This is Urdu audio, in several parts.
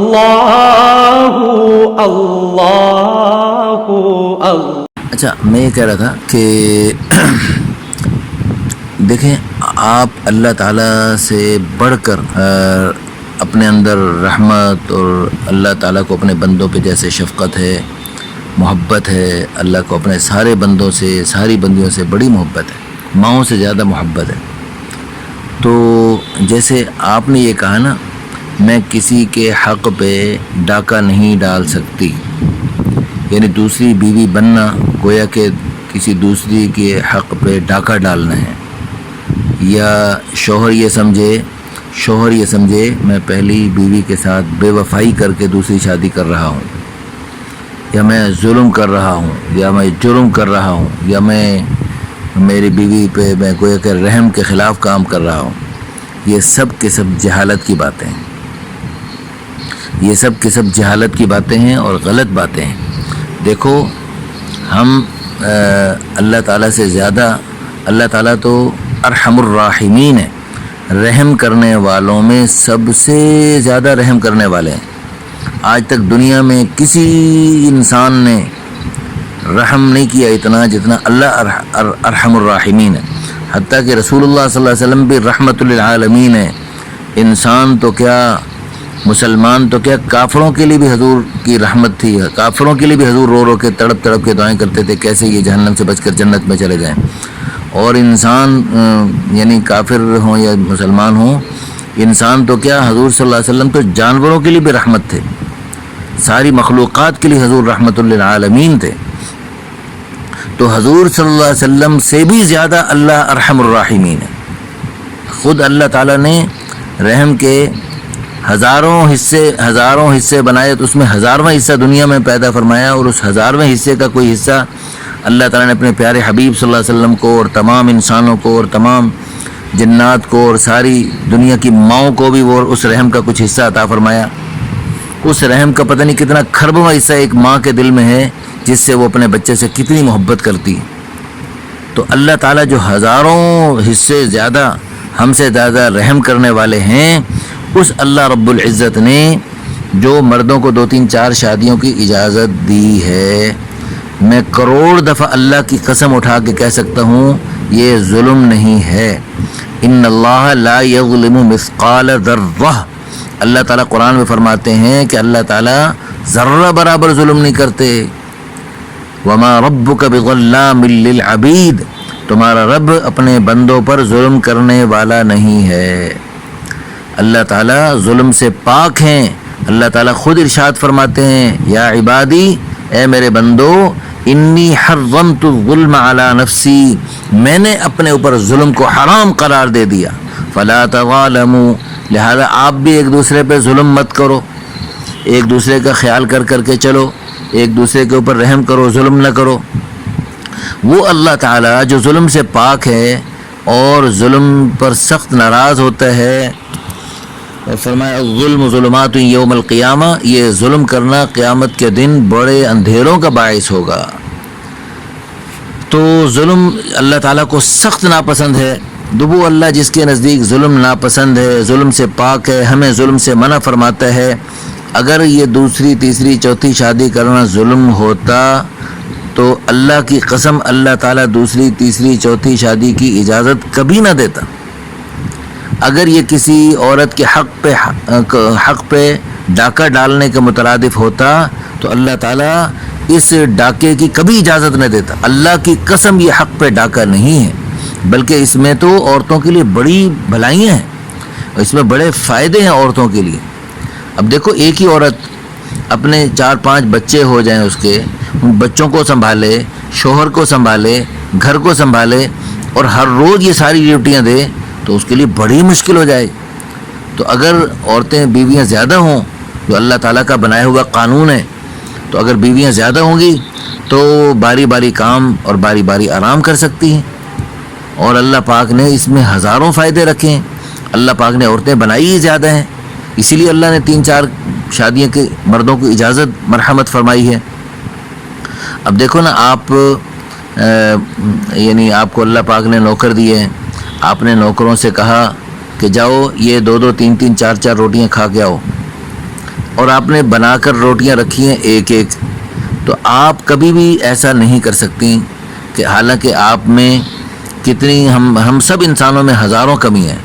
اللہ اللہ اللہ۔ اچھا، میں یہ کہہ رہا تھا کہ دیکھیں، آپ اللہ تعالیٰ سے بڑھ کر اپنے اندر رحمت اور اللہ تعالیٰ کو اپنے بندوں پہ جیسے شفقت ہے، محبت ہے، اللہ کو اپنے سارے بندوں سے، ساری بندیوں سے بڑی محبت ہے، ماؤں سے زیادہ محبت ہے۔ تو جیسے آپ نے یہ کہا نا، میں کسی کے حق پہ ڈاکہ نہیں ڈال سکتی، یعنی دوسری بیوی بننا گویا کہ کسی دوسری کے حق پہ ڈاکہ ڈالنا ہے، یا شوہر یہ سمجھے میں پہلی بیوی کے ساتھ بے وفائی کر کے دوسری شادی کر رہا ہوں، یا میں ظلم کر رہا ہوں، یا میں جرم کر رہا ہوں، یا میں میری بیوی پہ میں گویا کہ رحم کے خلاف کام کر رہا ہوں۔ یہ سب کے سب جہالت کی باتیں ہیں، یہ سب کے سب جہالت کی باتیں ہیں اور غلط باتیں ہیں۔ دیکھو، ہم اللہ تعالیٰ سے زیادہ، اللہ تعالیٰ تو ارحم الراحمین ہے، رحم کرنے والوں میں سب سے زیادہ رحم کرنے والے ہیں۔ آج تک دنیا میں کسی انسان نے رحم نہیں کیا اتنا جتنا اللہ ارحم الراحمین ہے، حتیٰ کہ رسول اللہ صلی اللہ علیہ وسلم بھی رحمت للعالمین ہے۔ انسان تو کیا، مسلمان تو کیا، کافروں کے لیے بھی حضور کی رحمت تھی، کافروں کے لیے بھی حضور رو رو کے تڑپ تڑپ کے دعائیں کرتے تھے کیسے یہ جہنم سے بچ کر جنت میں چلے جائیں۔ اور انسان یعنی کافر ہوں یا مسلمان ہوں، انسان تو کیا، حضور صلی اللہ علیہ وسلم تو جانوروں کے لیے بھی رحمت تھے، ساری مخلوقات کے لیے حضور رحمت للعالمین تھے۔ تو حضور صلی اللہ علیہ وسلم سے بھی زیادہ اللہ ارحم الراحمین ہے۔ خود اللہ تعالیٰ نے رحم کے ہزاروں حصے بنائے، تو اس میں 1000واں حصہ دنیا میں پیدا فرمایا، اور اس 1000ویں حصے کا کوئی حصہ اللہ تعالیٰ نے اپنے پیارے حبیب صلی اللہ علیہ وسلم کو اور تمام انسانوں کو اور تمام جنات کو اور ساری دنیا کی ماؤں کو بھی وہ اس رحم کا کچھ حصہ عطا فرمایا۔ اس رحم کا پتہ نہیں کتنا کھربواں حصہ ایک ماں کے دل میں ہے، جس سے وہ اپنے بچے سے کتنی محبت کرتی۔ تو اللہ تعالیٰ جو ہزاروں حصے زیادہ ہم سے زیادہ رحم کرنے والے ہیں، اس اللہ رب العزت نے جو مردوں کو 2 3 4 شادیوں کی اجازت دی ہے، میں کروڑ دفعہ اللہ کی قسم اٹھا کے کہہ سکتا ہوں یہ ظلم نہیں ہے۔ ان اللہ لا یظلم مثقال ذرہ، اللہ تعالیٰ قرآن میں فرماتے ہیں کہ اللہ تعالیٰ ذرہ برابر ظلم نہیں کرتے۔ وما ربک بظلام للعبید، تمہارا رب اپنے بندوں پر ظلم کرنے والا نہیں ہے۔ اللہ تعالیٰ ظلم سے پاک ہیں۔ اللہ تعالیٰ خود ارشاد فرماتے ہیں، یا عبادی، اے میرے بندو، انی حرمت الظلم علی نفسی، میں نے اپنے اوپر ظلم کو حرام قرار دے دیا، فلا تظالموا، لہذا آپ بھی ایک دوسرے پہ ظلم مت کرو، ایک دوسرے کا خیال کر کر کے چلو، ایک دوسرے کے اوپر رحم کرو، ظلم نہ کرو۔ وہ اللہ تعالیٰ جو ظلم سے پاک ہے اور ظلم پر سخت ناراض ہوتا ہے، فرمایا الظلم ظلمات یوم القیامہ، یہ ظلم کرنا قیامت کے دن بڑے اندھیروں کا باعث ہوگا۔ تو ظلم اللہ تعالیٰ کو سخت ناپسند ہے۔ وہ اللہ جس کے نزدیک ظلم ناپسند ہے، ظلم سے پاک ہے، ہمیں ظلم سے منع فرماتا ہے۔ اگر یہ 2ری 3ری 4تھی شادی کرنا ظلم ہوتا تو اللہ کی قسم اللہ تعالیٰ 2ری 3ری 4تھی شادی کی اجازت کبھی نہ دیتا۔ اگر یہ کسی عورت کے حق پہ ڈاکہ ڈالنے کے مترادف ہوتا تو اللہ تعالیٰ اس ڈاکے کی کبھی اجازت نہ دیتا۔ اللہ کی قسم یہ حق پہ ڈاکہ نہیں ہے، بلکہ اس میں تو عورتوں کے لیے بڑی بھلائیاں ہیں، اس میں بڑے فائدے ہیں عورتوں کے لیے۔ اب دیکھو، ایک ہی عورت اپنے 4 5 بچے ہو جائیں، اس کے ان بچوں کو سنبھالے، شوہر کو سنبھالے، گھر کو سنبھالے، اور ہر روز یہ ساری ڈیوٹیاں دے، تو اس کے لیے بڑی مشکل ہو جائے۔ تو اگر عورتیں بیویاں زیادہ ہوں، جو اللہ تعالیٰ کا بنایا ہوا قانون ہے، تو اگر بیویاں زیادہ ہوں گی تو باری باری کام اور باری باری آرام کر سکتی ہیں، اور اللہ پاک نے اس میں ہزاروں فائدے رکھے ہیں۔ اللہ پاک نے عورتیں بنائی ہی زیادہ ہیں، اسی لیے اللہ نے 3 4 شادیاں کے مردوں کو اجازت مرحمت فرمائی ہے۔ اب دیکھو نا، آپ یعنی آپ کو اللہ پاک نے نوکر دیے ہیں، آپ نے نوکروں سے کہا کہ جاؤ یہ 2 2 3 3 4 4 روٹیاں کھا کے آؤ، اور آپ نے بنا کر روٹیاں رکھی ہیں ایک ایک، تو آپ کبھی بھی ایسا نہیں کر سکتی کہ حالانکہ آپ میں کتنی ہم سب انسانوں میں ہزاروں کمیاں ہیں،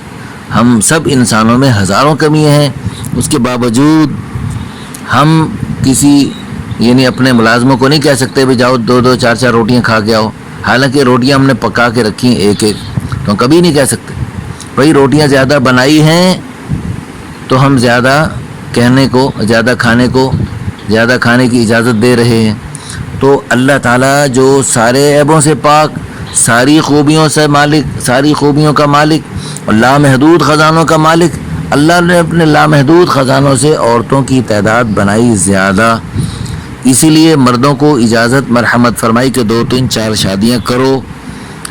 ہم سب انسانوں میں ہزاروں کمیاں ہیں، اس کے باوجود ہم کسی یعنی اپنے ملازموں کو نہیں کہہ سکتے بھی جاؤ 2-2 4-4 روٹیاں کھا کے آؤ، حالانکہ روٹیاں ہم نے پکا کے رکھی ہیں ایک ایک، تو ہم کبھی نہیں کہہ سکتے بھائی روٹیاں زیادہ بنائی ہیں تو ہم زیادہ کہنے کو، زیادہ کھانے کو، زیادہ کھانے کی اجازت دے رہے ہیں۔ تو اللہ تعالیٰ جو سارے عیبوں سے پاک، ساری خوبیوں سے مالک، ساری خوبیوں کا مالک اور لامحدود خزانوں کا مالک، اللہ نے اپنے لامحدود خزانوں سے عورتوں کی تعداد بنائی زیادہ، اسی لیے مردوں کو اجازت مرحمت فرمائی کہ 2-3-4 شادیاں کرو،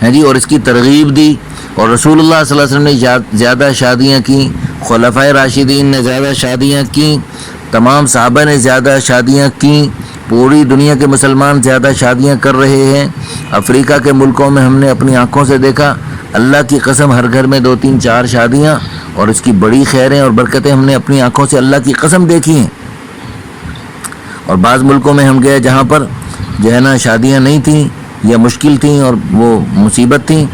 ہیں جی، اور اس کی ترغیب دی، اور رسول اللہ صلی اللہ علیہ وسلم نے زیادہ شادیاں کیں، خلفائے راشدین نے زیادہ شادیاں کیں، تمام صحابہ نے زیادہ شادیاں کیں، پوری دنیا کے مسلمان زیادہ شادیاں کر رہے ہیں۔ افریقہ کے ملکوں میں ہم نے اپنی آنکھوں سے دیکھا، اللہ کی قسم ہر گھر میں 2-3-4 شادیاں، اور اس کی بڑی خیریں اور برکتیں ہم نے اپنی آنکھوں سے اللہ کی قسم دیکھی ہیں۔ اور بعض ملکوں میں ہم گئے جہاں پر جو ہے نا شادیاں نہیں تھیں یا مشکل تھیں اور وہ مصیبت تھیں،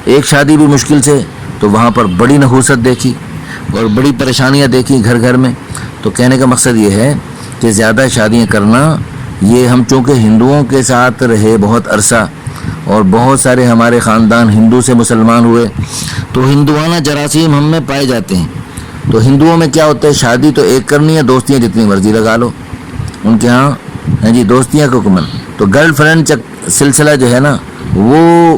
ایک شادی بھی مشکل سے، تو وہاں پر بڑی نحوست دیکھی اور بڑی پریشانیاں دیکھی گھر گھر میں۔ تو کہنے کا مقصد یہ ہے کہ زیادہ شادیاں کرنا، یہ ہم چونکہ ہندوؤں کے ساتھ رہے بہت عرصہ اور بہت سارے ہمارے خاندان ہندو سے مسلمان ہوئے، تو ہندوانہ جراثیم ہم میں پائے جاتے ہیں۔ تو ہندوؤں میں کیا ہوتا ہے، شادی تو ایک کرنی ہے، دوستیاں جتنی مرضی لگا لو، ان کے ہاں ہیں جی دوستیاں کا کمن، تو گرل فرینڈ سلسلہ جو ہے نا وہ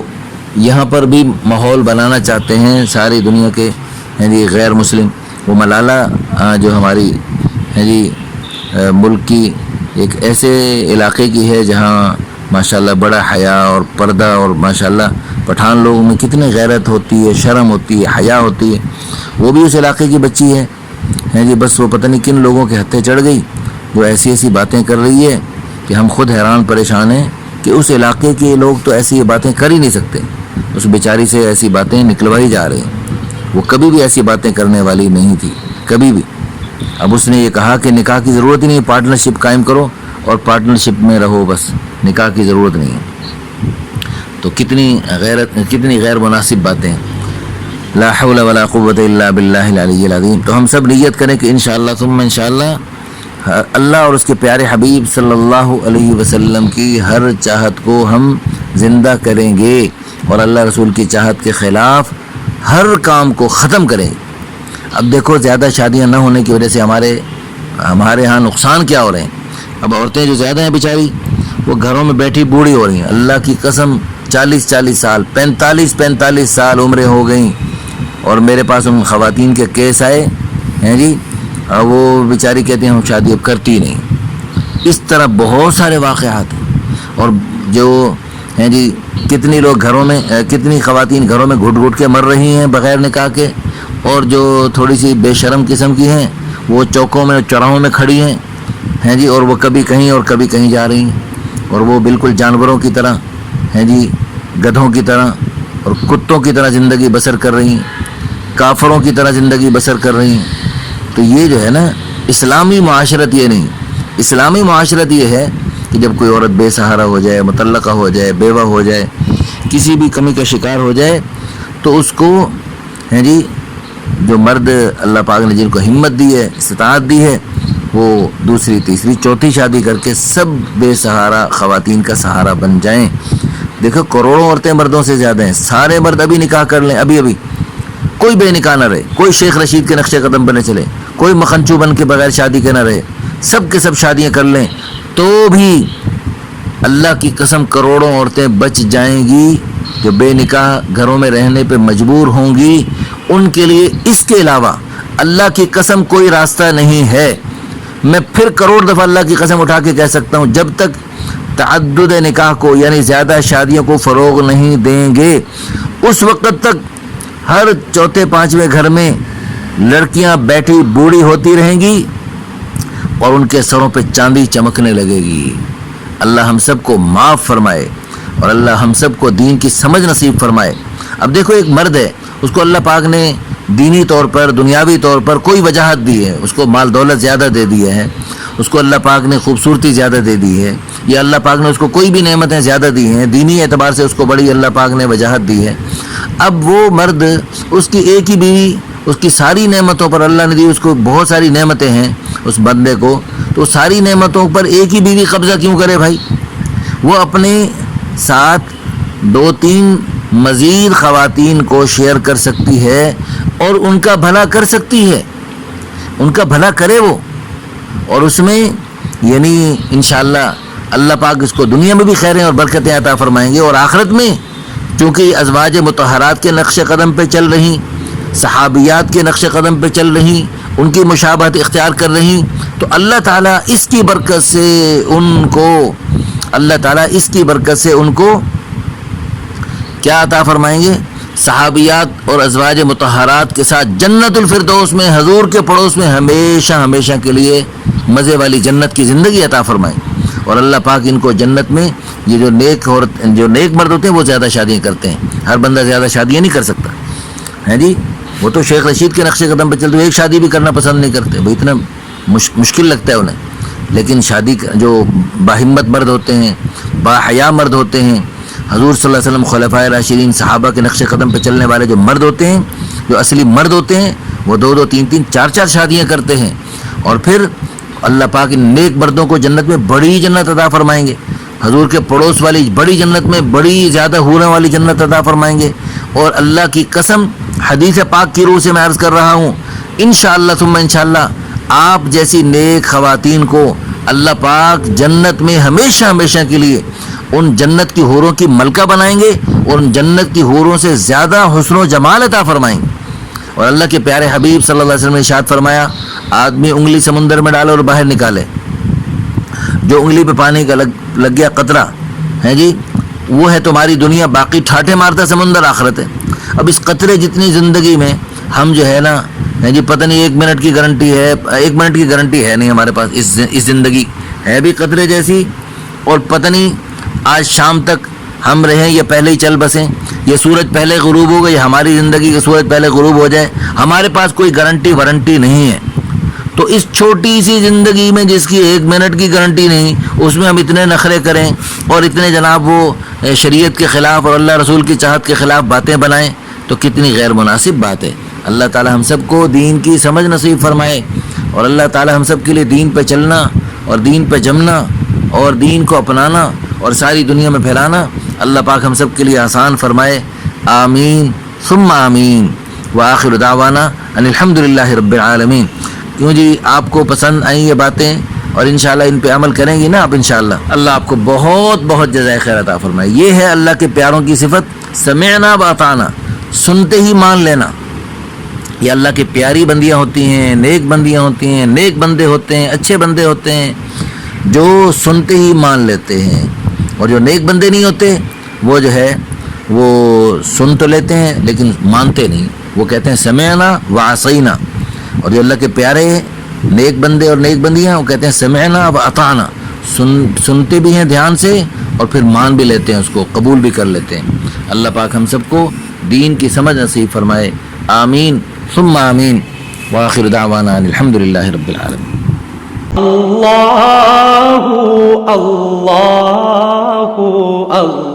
یہاں پر بھی ماحول بنانا چاہتے ہیں ساری دنیا کے ہیں جی غیر مسلم۔ وہ ملالہ جو ہماری ہیں جی ملک کی ایک ایسے علاقے کی ہے جہاں ماشاءاللہ بڑا حیا اور پردہ، اور ماشاءاللہ پٹھان لوگوں میں کتنی غیرت ہوتی ہے، شرم ہوتی ہے، حیا ہوتی ہے، وہ بھی اس علاقے کی بچی ہے ہیں جی، بس وہ پتہ نہیں کن لوگوں کے ہتھے چڑھ گئی جو ایسی ایسی باتیں کر رہی ہے کہ ہم خود حیران پریشان ہیں کہ اس علاقے کے لوگ تو ایسی باتیں کر ہی نہیں سکتے، اس بیچاری سے ایسی باتیں نکلوائی جا رہی ہیں۔ وہ کبھی بھی ایسی باتیں کرنے والی نہیں تھی، کبھی بھی۔ اب اس نے یہ کہا کہ نکاح کی ضرورت ہی نہیں، پارٹنرشپ قائم کرو اور پارٹنرشپ میں رہو، بس نکاح کی ضرورت نہیں ہے۔ تو کتنی غیر مناسب باتیں ہیں۔ لا حول ولا قوت الا باللہ العلی العظیم۔ تو ہم سب نیت کریں کہ انشاءاللہ ثم انشاءاللہ اللہ اور اس کے پیارے حبیب صلی اللہ علیہ وسلم کی ہر چاہت کو ہم زندہ کریں گے، اور اللہ رسول کی چاہت کے خلاف ہر کام کو ختم کریں گے۔ اب دیکھو زیادہ شادیاں نہ ہونے کی وجہ سے ہمارے ہاں نقصان کیا ہو رہے ہیں۔ اب عورتیں جو زیادہ ہیں بیچاری، وہ گھروں میں بیٹھی بوڑھی ہو رہی ہیں، اللہ کی قسم 40 سال 45 سال عمریں ہو گئیں، اور میرے پاس ان خواتین کے کیس آئے ہیں جی، وہ بیچاری کہتی ہیں ہم شادی اب کرتی نہیں۔ اس طرح بہت سارے واقعات ہیں، اور جو ہیں جی کتنی لوگ گھروں میں، کتنی خواتین گھروں میں گھٹ گھٹ کے مر رہی ہیں بغیر نکاح کے، اور جو تھوڑی سی بے شرم قسم کی ہیں وہ چوکوں میں چوراہوں میں کھڑی ہیں جی، اور وہ کبھی کہیں اور کبھی کہیں جا رہی ہیں، اور وہ بالکل جانوروں کی طرح ہیں جی، گدھوں کی طرح اور کتوں کی طرح زندگی بسر کر رہی ہیں، کافروں کی طرح زندگی بسر کر رہی ہیں۔ تو یہ جو ہے نا اسلامی معاشرت یہ نہیں، اسلامی معاشرت یہ ہے کہ جب کوئی عورت بے سہارا ہو جائے، مطلقہ ہو جائے، بیوہ ہو جائے، کسی بھی کمی کا شکار ہو جائے، تو اس کو ہیں جی جو مرد اللہ پاک نے جن کو ہمت دی ہے، استطاعت دی ہے، وہ دوسری تیسری چوتھی شادی کر کے سب بے سہارا خواتین کا سہارا بن جائیں۔ دیکھو کروڑوں عورتیں مردوں سے زیادہ ہیں، سارے مرد ابھی نکاح کر لیں، ابھی کوئی بے نکاح نہ رہے، کوئی شیخ رشید کے نقش قدم بنے چلے، کوئی مکھنچو بن کے بغیر شادی کے نہ رہے، سب کے سب شادیاں کر لیں، تو بھی اللہ کی قسم کروڑوں عورتیں بچ جائیں گی جو بے نکاح گھروں میں رہنے پہ مجبور ہوں گی۔ ان کے لیے اس کے علاوہ اللہ کی قسم کوئی راستہ نہیں ہے۔ میں پھر کروڑ دفعہ اللہ کی قسم اٹھا کے کہہ سکتا ہوں، جب تک تعدد نکاح کو یعنی زیادہ شادیوں کو فروغ نہیں دیں گے، اس وقت تک ہر چوتھے پانچویں گھر میں لڑکیاں بیٹھی بوڑھی ہوتی رہیں گی اور ان کے سروں پہ چاندی چمکنے لگے گی۔ اللہ ہم سب کو معاف فرمائے اور اللہ ہم سب کو دین کی سمجھ نصیب فرمائے۔ اب دیکھو ایک مرد ہے، اس کو اللہ پاک نے دینی طور پر دنیاوی طور پر کوئی وجاہت دی ہے، اس کو مال دولت زیادہ دے دیا ہے، اس کو اللہ پاک نے خوبصورتی زیادہ دے دی ہے، یا اللہ پاک نے اس کو کوئی بھی نعمتیں زیادہ دی ہیں، دینی اعتبار سے اس کو بڑی اللہ پاک نے وجاہت دی ہے، اب وہ مرد اس کی ایک ہی بیوی، اس کی ساری نعمتوں پر اللہ نے دی، اس کو بہت ساری نعمتیں ہیں اس بندے کو، تو ساری نعمتوں پر ایک ہی بیوی قبضہ کیوں کرے بھائی؟ وہ اپنے ساتھ 2-3 مزید خواتین کو شیئر کر سکتی ہے اور ان کا بھلا کر سکتی ہے، ان کا بھلا کرے وہ، اور اس میں یعنی انشاءاللہ اللہ پاک اس کو دنیا میں بھی خیریں اور برکتیں عطا فرمائیں گے، اور آخرت میں چونکہ ازواج مطہرات کے نقش قدم پہ چل رہی، صحابیات کے نقش قدم پہ چل رہی، ان کی مشابہت اختیار کر رہی، تو اللہ تعالیٰ اس کی برکت سے ان کو کیا عطا فرمائیں گے؟ صحابیات اور ازواج مطہرات کے ساتھ جنت الفردوس میں حضور کے پڑوس میں ہمیشہ ہمیشہ کے لیے مزے والی جنت کی زندگی عطا فرمائیں، اور اللہ پاک ان کو جنت میں یہ جو نیک مرد ہوتے ہیں وہ زیادہ شادیاں کرتے ہیں، ہر بندہ زیادہ شادیاں نہیں کر سکتا ہے جی، وہ تو شیخ رشید کے نقش قدم پہ چلتے ایک شادی بھی کرنا پسند نہیں کرتے، وہ اتنا مشکل لگتا ہے انہیں، لیکن شادی جو باہمت مرد ہوتے ہیں، باحیا مرد ہوتے ہیں، حضور صلی اللہ علیہ وسلم خلفائے راشدین صحابہ کے نقش قدم پہ چلنے والے جو مرد ہوتے ہیں، جو اصلی مرد ہوتے ہیں، وہ 2-2 3-3 4-4 شادیاں کرتے ہیں، اور پھر اللہ پاک ان نیک مردوں کو جنت میں بڑی جنت عطا فرمائیں گے، حضور کے پڑوس والی بڑی جنت میں بڑی زیادہ حوروں والی جنت عطا فرمائیں گے، اور اللہ کی قسم حدیث پاک کی روح سے میں عرض کر رہا ہوں، انشاءاللہ ثم انشاءاللہ آپ جیسی نیک خواتین کو اللہ پاک جنت میں ہمیشہ ہمیشہ کے لیے ان جنت کی حوروں کی ملکہ بنائیں گے، اور ان جنت کی حوروں سے زیادہ حسن و جمال عطا فرمائیں گے، اور اللہ کے پیارے حبیب صلی اللہ علیہ وسلم نے ارشاد فرمایا، آدمی انگلی سمندر میں ڈالے اور باہر نکالے، جو انگلی پہ پانی کا لگ گیا قطرہ ہے جی، وہ ہے تمہاری دنیا، باقی ٹھاٹھے مارتا سمندر آخرت ہے۔ اب اس قطرے جتنی زندگی میں ہم جو ہے نا جی پتہ نہیں 1 منٹ کی گارنٹی ہے، 1 منٹ کی گارنٹی ہے نہیں ہمارے پاس، اس زندگی ہے بھی قطرے جیسی، اور پتہ نہیں آج شام تک ہم رہیں یا پہلے ہی چل بسیں، یہ سورج پہلے غروب ہوگا یا ہماری زندگی کا سورج پہلے غروب ہو جائے، ہمارے پاس کوئی گارنٹی وارنٹی نہیں ہے۔ تو اس چھوٹی سی زندگی میں جس کی 1 منٹ کی گارنٹی نہیں، اس میں ہم اتنے نخرے کریں اور اتنے جناب وہ شریعت کے خلاف اور اللہ رسول کی چاہت کے خلاف باتیں بنائیں، تو کتنی غیر مناسب بات ہے۔ اللہ تعالی ہم سب کو دین کی سمجھ نصیب فرمائے، اور اللہ تعالی ہم سب کے لیے دین پہ چلنا اور دین پہ جمنا اور دین کو اپنانا اور ساری دنیا میں پھیلانا اللہ پاک ہم سب کے لیے آسان فرمائے، آمین ثم آمین، وآخر دعوانا ان الحمدللہ رب العالمین۔ کیوں جی آپ کو پسند آئیں یہ باتیں، اور انشاءاللہ ان پہ عمل کریں گی نا آپ انشاءاللہ، اللہ آپ کو بہت بہت جزائے خیر عطا فرمائے۔ یہ ہے اللہ کے پیاروں کی صفت، سمعنا واطعنا، سنتے ہی مان لینا۔ یہ اللہ کی پیاری بندیاں ہوتی ہیں، نیک بندیاں ہوتی ہیں، نیک بندے ہوتے ہیں، اچھے بندے ہوتے ہیں جو سنتے ہی مان لیتے ہیں، اور جو نیک بندے نہیں ہوتے وہ جو ہے وہ سن تو لیتے ہیں لیکن مانتے نہیں، وہ کہتے ہیں سمعنا وعصینا، اور جو اللہ کے پیارے نیک بندے اور نیک بندیاں وہ کہتے ہیں سمعنا واطعنا، سنتے بھی ہیں دھیان سے اور پھر مان بھی لیتے ہیں، اس کو قبول بھی کر لیتے ہیں۔ اللہ پاک ہم سب کو دین کی سمجھ نصیب فرمائے، آمین ثم آمین، وآخر دعوانا الحمدللہ رب العالمین۔ اللہ اللہ اللہ